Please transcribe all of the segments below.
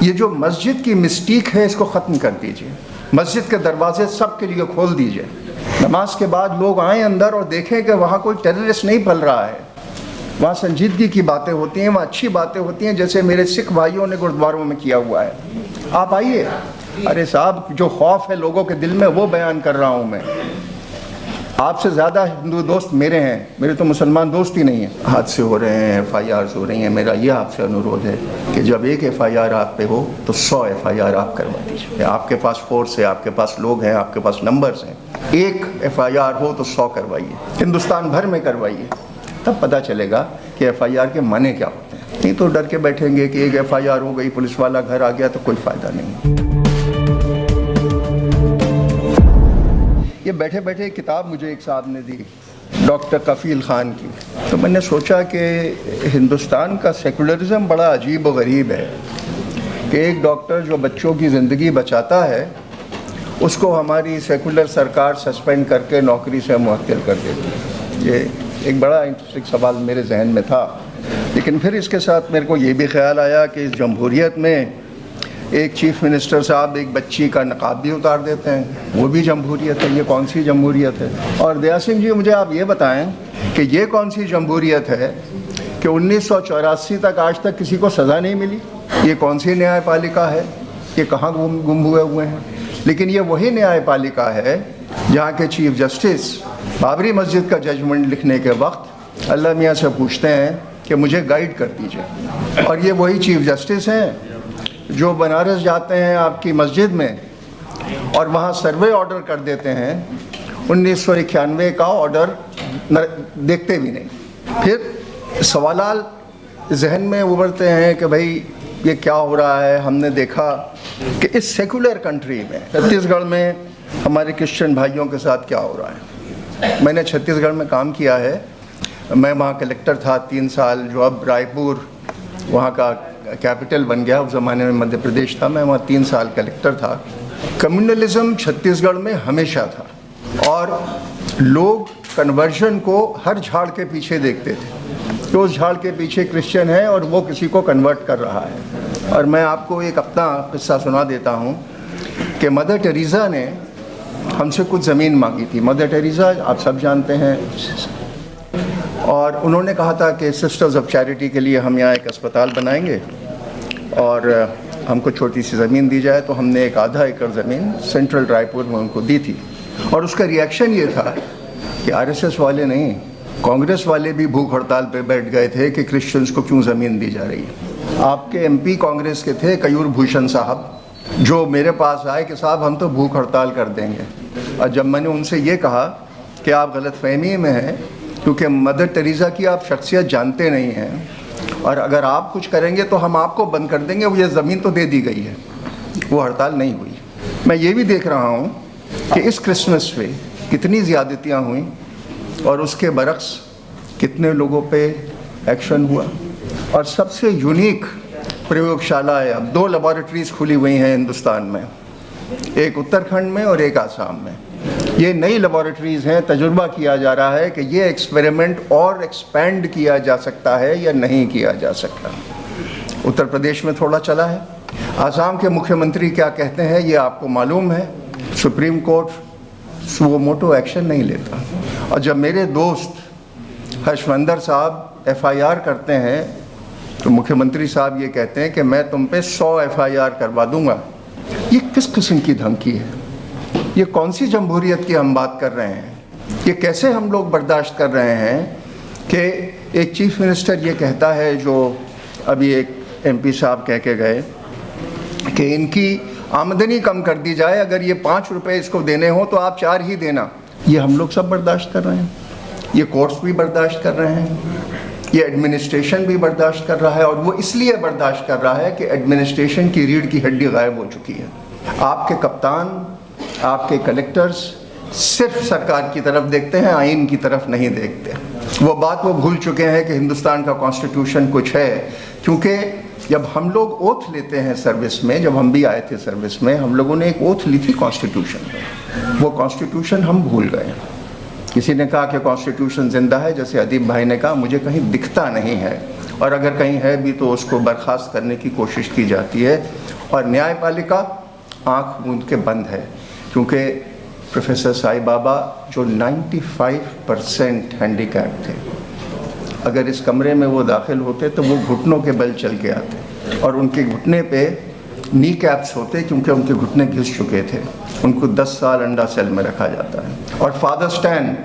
ये जो मस्जिद की मिस्टीक है इसको ख़त्म कर दीजिए। मस्जिद के दरवाजे सबके लिए खोल दीजिए। नमाज के बाद लोग आएँ अंदर और देखें कि वहाँ कोई टेररिस्ट नहीं पल रहा है, वहाँ संजीदगी की बातें होती हैं, वहाँ अच्छी बातें होती हैं, जैसे मेरे सिख भाइयों ने गुरुद्वारों में किया हुआ है। आप आइए। अरे साहब, जो खौफ है लोगों के दिल में वो बयान कर रहा हूँ मैं। आपसे ज़्यादा हिंदू दोस्त मेरे हैं, मेरे तो मुसलमान दोस्त ही नहीं हैं। हादसे हो रहे हैं, FIRs हो रही हैं। मेरा ये आपसे अनुरोध है कि जब एक FIR आप पे हो तो 100 FIR आप करवा दीजिए। आपके पास फोर्स है, आपके पास लोग हैं, आपके पास नंबर्स हैं। एक FIR हो तो 100 करवाइए, हिंदुस्तान भर में करवाइए, तब पता चलेगा कि FIR के माने क्या होते हैं। नहीं तो डर के बैठेंगे कि एक FIR हो गई, पुलिस वाला घर आ गया, तो कोई फ़ायदा नहीं। ये बैठे बैठे किताब मुझे एक साहब ने दी, डॉक्टर कफ़ील ख़ान की, तो मैंने सोचा कि हिंदुस्तान का सेकुलरिज़म बड़ा अजीब व गरीब है कि एक डॉक्टर जो बच्चों की ज़िंदगी बचाता है उसको हमारी सेकुलर सरकार सस्पेंड करके नौकरी से मुअत्तल कर देती है। ये एक बड़ा इंटरेस्टिंग सवाल मेरे जहन में था। लेकिन फिर इसके साथ मेरे को ये भी ख्याल आया कि इस जमहूरियत में एक चीफ मिनिस्टर साहब एक बच्ची का नकाब भी उतार देते हैं, वो भी जमहूरियत है। ये कौन सी जमहूरियत है? और दया सिंह जी, मुझे आप ये बताएं कि ये कौन सी जमहूरियत है कि 1984 तक आज तक किसी को सज़ा नहीं मिली? ये कौन सी न्यायपालिका है? ये कहाँ गुम हुए हैं? लेकिन ये वही न्यायपालिका है जहाँ के चीफ जस्टिस बाबरी मस्जिद का जजमेंट लिखने के वक्त अल्लाह मियाँ से पूछते हैं कि मुझे गाइड कर दीजिए। और ये वही चीफ जस्टिस हैं जो बनारस जाते हैं आपकी मस्जिद में और वहाँ सर्वे ऑर्डर कर देते हैं, 1991 का ऑर्डर देखते भी नहीं। फिर सवाल जहन में उभरते हैं कि भाई ये क्या हो रहा है। हमने देखा कि इस सेकुलर कंट्री में, छत्तीसगढ़ में हमारे क्रिश्चियन भाइयों के साथ क्या हो रहा है। मैंने छत्तीसगढ़ में काम किया है, मैं वहाँ कलेक्टर था 3 साल, जो अब रायपुर वहाँ का कैपिटल बन गया, उस ज़माने में मध्य प्रदेश था। मैं वहाँ 3 साल कलेक्टर था। कम्युनलिज़म छत्तीसगढ़ में हमेशा था और लोग कन्वर्जन को हर झाड़ के पीछे देखते थे कि उस झाड़ के पीछे क्रिश्चियन है और वो किसी को कन्वर्ट कर रहा है। और मैं आपको एक अपना किस्सा सुना देता हूँ कि मदर टेरेसा ने हमसे कुछ ज़मीन मांगी थी। मदर टेरेसा आप सब जानते हैं, और उन्होंने कहा था कि सिस्टर्स ऑफ चैरिटी के लिए हम यहाँ एक अस्पताल बनाएंगे और हमको छोटी सी ज़मीन दी जाए। तो हमने एक आधा एकड़ ज़मीन सेंट्रल रायपुर में उनको दी थी। और उसका रिएक्शन ये था कि RSS वाले नहीं, कांग्रेस वाले भी भूख हड़ताल पे बैठ गए थे कि क्रिश्चियंस को क्यों ज़मीन दी जा रही है। आपके MP कांग्रेस के थे कयूर भूषण साहब, जो मेरे पास आए कि साहब हम तो भूख हड़ताल कर देंगे। और जब मैंने उनसे ये कहा कि आप गलतफहमी में हैं, क्योंकि मदर टेरेसा की आप शख्सियत जानते नहीं हैं और अगर आप कुछ करेंगे तो हम आपको बंद कर देंगे, वो ये ज़मीन तो दे दी गई है, वो हड़ताल नहीं हुई। मैं ये भी देख रहा हूँ कि इस क्रिसमस पे कितनी ज़्यादतियाँ हुई और उसके बरक्स कितने लोगों पे एक्शन हुआ। और सबसे यूनिक प्रयोगशाला है, अब 2 लेबॉरेटरीज़ खुली हुई हैं हिंदुस्तान में, एक उत्तराखंड में और एक आसाम में। ये नई लेबॉरेटरीज़ हैं, तजुर्बा किया जा रहा है कि ये एक्सपेरिमेंट और एक्सपेंड किया जा सकता है या नहीं किया जा सकता। उत्तर प्रदेश में थोड़ा चला है। आसाम के मुख्यमंत्री क्या कहते हैं ये आपको मालूम है। Supreme court suo motu action नहीं लेता। और जब मेरे दोस्त हर्षवर्धन साहब FIR करते हैं तो मुख्यमंत्री साहब ये कहते हैं कि मैं तुम पे 100 FIR करवा दूंगा। ये किस किस्म की धमकी है? ये कौन सी जमहूरियत की हम बात कर रहे हैं? ये कैसे हम लोग बर्दाश्त कर रहे हैं कि एक चीफ मिनिस्टर ये कहता है, जो अभी एक MP साहब कह के गए कि इनकी आमदनी कम कर दी जाए, अगर ये 5 रुपए इसको देने हो तो आप 4 ही देना। ये हम लोग सब बर्दाश्त कर रहे हैं, ये कोर्ट्स भी बर्दाश्त कर रहे हैं, ये एडमिनिस्ट्रेशन भी बर्दाश्त कर रहा है। और वो इसलिए बर्दाश्त कर रहा है कि एडमिनिस्ट्रेशन की रीढ़ की हड्डी गायब हो चुकी है। आपके कप्तान, आपके कलेक्टर्स सिर्फ सरकार की तरफ देखते हैं, आइन की तरफ नहीं देखते। वो बात वो भूल चुके हैं कि हिंदुस्तान का कॉन्स्टिट्यूशन कुछ है। क्योंकि जब हम लोग ओथ लेते हैं सर्विस में, जब हम भी आए थे सर्विस में, हम लोगों ने एक ओथ ली थी कॉन्स्टिट्यूशन में। वो कॉन्स्टिट्यूशन हम भूल गए। किसी ने कहा कि कॉन्स्टिट्यूशन जिंदा है, जैसे अदीब भाई ने कहा, मुझे कहीं दिखता नहीं है। और अगर कहीं है भी तो उसको बर्खास्त करने की कोशिश की जाती है। और न्यायपालिका आँख मूंद के बंद है, क्योंकि प्रोफेसर साईं बाबा जो 95% हैंडीकैप थे, अगर इस कमरे में वो दाखिल होते तो वो घुटनों के बल चल के आते और उनके घुटने पे नी कैप्स होते, क्योंकि उनके घुटने घिस चुके थे। उनको 10 साल अंडा सेल में रखा जाता है। और फादर स्टैन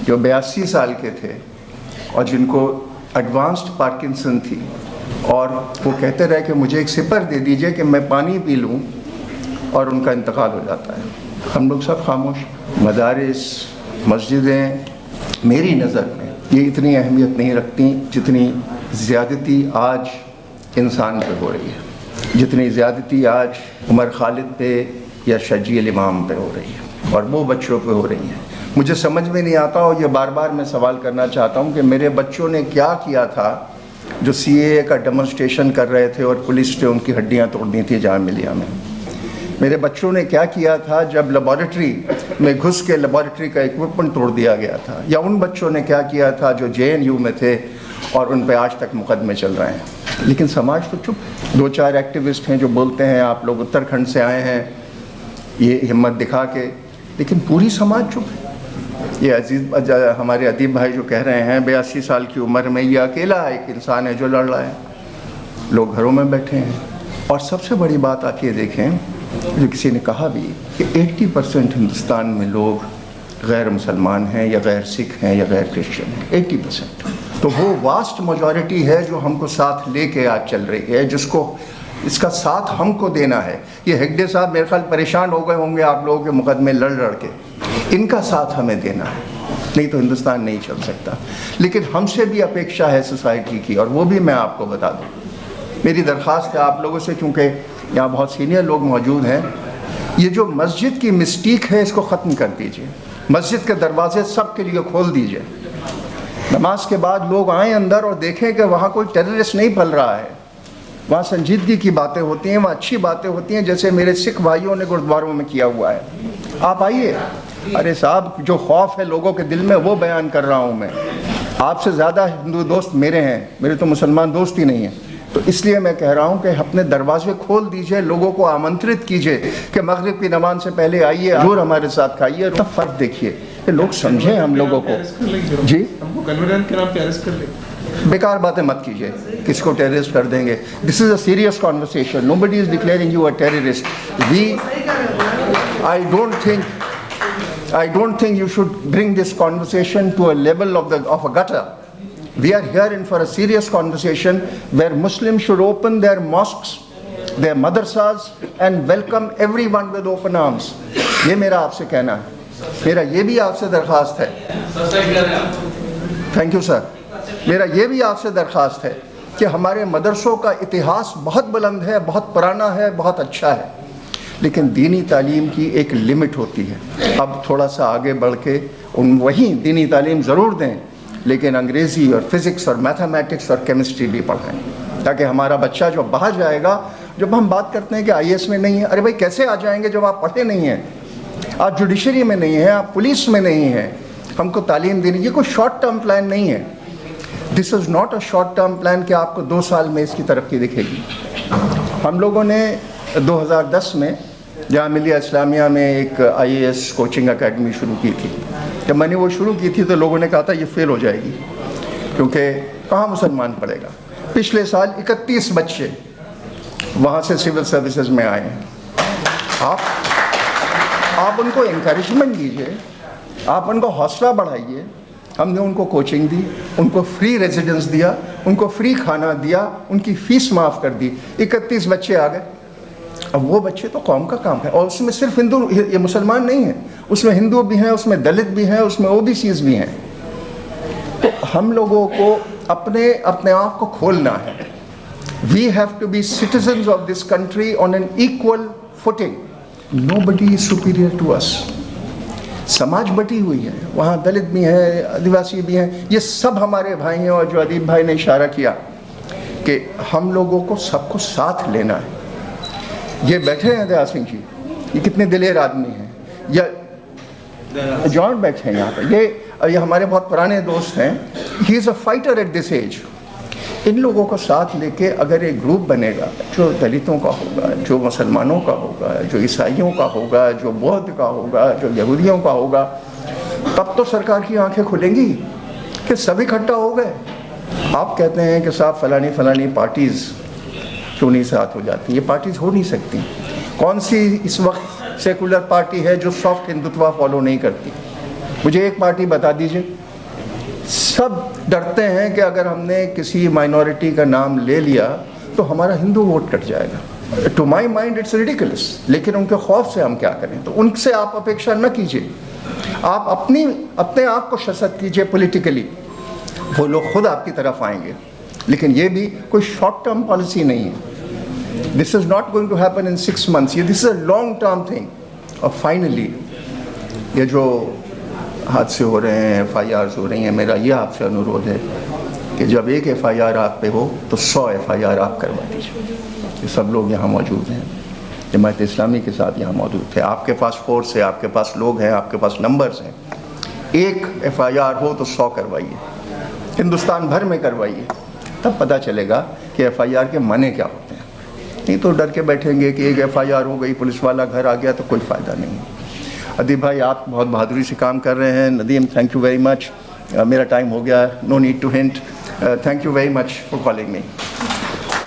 जो 82 साल के थे और जिनको एडवांस्ड पार्किंसन थी, और वो कहते रहे कि मुझे एक सिपर दे दीजिए कि मैं पानी पी लूँ, और उनका इंतकाल हो जाता है। हम लोग सब खामोश। मदारिस, मस्जिदें मेरी नज़र में ये इतनी अहमियत नहीं रखती जितनी ज़्यादती आज इंसान पे हो रही है, जितनी ज़्यादती आज उमर खालिद पे या शजील इमाम पे हो रही है और वो बच्चों पे हो रही है। मुझे समझ में नहीं आता, और ये बार बार मैं सवाल करना चाहता हूँ कि मेरे बच्चों ने क्या किया था जो CAA का डेमोन्स्ट्रेशन कर रहे थे और पुलिस ने उनकी हड्डियाँ तोड़ दी थी जामिया मिलिया में। मेरे बच्चों ने क्या किया था जब लेबॉरेटरी में घुस के लेबॉरेटरी का इक्विपमेंट तोड़ दिया गया था, या उन बच्चों ने क्या किया था जो JNU में थे और उन पे आज तक मुकदमे चल रहे हैं। लेकिन समाज तो चुप। 2-4 एक्टिविस्ट हैं जो बोलते हैं आप लोग उत्तराखंड से आए हैं ये हिम्मत दिखा के, लेकिन पूरी समाज चुप है। ये अजीज हमारे अदीब भाई जो कह रहे हैं 82 साल की उम्र में ये अकेला एक इंसान है जो लड़ रहा है, लोग घरों में बैठे हैं। और सबसे बड़ी बात आप ये देखें, जो किसी ने कहा भी कि 80% हिंदुस्तान में लोग गैर मुसलमान हैं या गैर सिख हैं या गैर क्रिश्चियन हैं, 80%। तो वो वास्ट मेजॉरिटी है जो हमको साथ लेके आज चल रही है, जिसको इसका साथ हमको देना है। ये हेगड़े साहब मेरे ख्याल परेशान हो गए होंगे आप लोगों के मुकदमे लड़ लड़ के, इनका साथ हमें देना है, नहीं तो हिंदुस्तान नहीं चल सकता। लेकिन हमसे भी अपेक्षा है सोसाइटी की, और वो भी मैं आपको बता दूँ। मेरी दरख्वास्त है आप लोगों से, चूँकि यहाँ बहुत सीनियर लोग मौजूद हैं, ये जो मस्जिद की मिस्टीक है इसको ख़त्म कर दीजिए। मस्जिद के दरवाजे सबके लिए खोल दीजिए। नमाज के बाद लोग आएँ अंदर और देखें कि वहाँ कोई टेररिस्ट नहीं पल रहा है, वहाँ संजीदगी की बातें होती हैं, वहाँ अच्छी बातें होती हैं, जैसे मेरे सिख भाइयों ने गुरुद्वारों में किया हुआ है। आप आइए। अरे साहब, जो खौफ है लोगों के दिल में वो बयान कर रहा हूँ मैं। आपसे ज़्यादा हिंदू दोस्त मेरे हैं, मेरे तो मुसलमान दोस्त ही नहीं हैं। तो इसलिए मैं कह रहा हूँ कि अपने दरवाजे खोल दीजिए, लोगों को आमंत्रित कीजिए कि मगरिब की नमाज से पहले आइए और हमारे साथ खाइए। तो फ़र्क देखिए कि लोग समझें हम लोगों को। जी, हमको कन्वीनियंट के नाम पे अरेस्ट कर ले। बेकार बातें मत कीजिए, किसको टेररिस्ट कर देंगे। This is a serious conversation, nobody is declaring you a terrorist. I don't think you should bring this conversation to a level of a gutter. We are here in for a serious conversation where Muslims should open their mosques, their madrasas and welcome everyone with open arms. ये मेरा आपसे कहना है, मेरा ये भी आपसे दरख्वास्त है। Thank you sir. मेरा ये भी आपसे दरख्वास्त है कि हमारे मदरसों का इतिहास बहुत बुलंद है, बहुत पुराना है, बहुत अच्छा है, लेकिन दीनी तालीम की एक लिमिट होती है। अब थोड़ा सा आगे बढ़ के वहीं दीनी तालीम ज़रूर दें, लेकिन अंग्रेज़ी और फिज़िक्स और मैथमेटिक्स और केमिस्ट्री भी पढ़ाएं, ताकि हमारा बच्चा जो बाहर जाएगा, जब हम बात करते हैं कि IAS में नहीं है, अरे भाई कैसे आ जाएंगे जब आप पढ़े नहीं हैं, आप जुडिशरी में नहीं हैं, आप पुलिस में नहीं हैं। हमको तालीम देनी, ये कोई शॉर्ट टर्म प्लान नहीं है। This is not a short term plan कि आपको 2 साल में इसकी तरक्की दिखेगी। हम लोगों ने 2010 में जामिया मिलिया इस्लामिया में एक IAS कोचिंग अकेडमी शुरू की थी। जब मैंने वो शुरू की थी तो लोगों ने कहा था ये फेल हो जाएगी, क्योंकि कहाँ मुसलमान पढ़ेगा। पिछले साल 31 बच्चे वहाँ से सिविल सर्विसेज में आए हैं। आप उनको इंकरेजमेंट दीजिए, आप उनको हौसला बढ़ाइए। हमने उनको कोचिंग दी, उनको फ्री रेजिडेंस दिया, उनको फ्री खाना दिया, उनकी फ़ीस माफ़ कर दी। 31 बच्चे आ गए। अब वो बच्चे तो कौम का काम है, और उसमें सिर्फ हिंदू, ये मुसलमान नहीं है, उसमें हिंदू भी हैं, उसमें दलित भी हैं, उसमें OBCs भी हैं। तो हम लोगों को अपने आप को खोलना है। We have to be citizens of this country on an equal footing. Nobody is superior to us. समाज बटी हुई है, वहाँ दलित भी हैं, आदिवासी भी हैं, ये सब हमारे भाई हैं। और जो अदीब भाई ने इशारा किया कि हम लोगों को सबको साथ लेना है। ये बैठे हैं दयाल सिंह जी, ये कितने दिलेर आदमी हैं, या जॉन बैठे हैं यहाँ पर, ये हमारे बहुत पुराने दोस्त हैं। He is a fighter at this age. इन लोगों को साथ लेके अगर एक ग्रुप बनेगा जो दलितों का होगा, जो मुसलमानों का होगा, जो ईसाइयों का होगा, जो बौद्ध का होगा, जो यहूदियों का होगा, तब तो सरकार की आंखें खुलेंगी कि सब इकट्ठा हो गए। आप कहते हैं कि साहब फलानी फलानी पार्टीज़ क्यों नहीं साथ हो जाती, ये पार्टीज़ हो नहीं सकती। कौन सी इस वक्त सेकुलर पार्टी है जो सॉफ्ट हिंदुत्व फॉलो नहीं करती? मुझे एक पार्टी बता दीजिए। सब डरते हैं कि अगर हमने किसी माइनॉरिटी का नाम ले लिया तो हमारा हिंदू वोट कट जाएगा। To my mind it's ridiculous, लेकिन उनके खौफ से हम क्या करें? तो उनसे आप अपेक्षा न कीजिए, आप अपने आप को सशक्त कीजिए पॉलिटिकली, वो लोग खुद आपकी तरफ आएंगे। लेकिन ये भी कोई शॉर्ट टर्म पॉलिसी नहीं है। This is not going to happen in 6 months, ये this is a long term thing. और फाइनली ये जो हादसे हो रहे हैं, FIRs हो रही हैं, मेरा ये आपसे अनुरोध है कि जब एक FIR आप पे हो तो 100 FIR आप करवा दीजिए। ये सब लोग यहाँ मौजूद हैं, जमात इस्लामी के साथ यहाँ मौजूद थे। आपके पास फोर्स है, आपके पास लोग हैं, आपके पास नंबर्स हैं। एक FIR हो तो 100 करवाइए, हिंदुस्तान भर में करवाइए, तब पता चलेगा कि FIR के माने क्या होते हैं। नहीं तो डर के बैठेंगे कि एक FIR हो गई, पुलिस वाला घर आ गया, तो कोई फ़ायदा नहीं। अदीब भाई, आप बहुत बहादुरी से काम कर रहे हैं। Nadeem, thank you very much. मेरा टाइम हो गया, no need to hint. Thank you very much for calling me.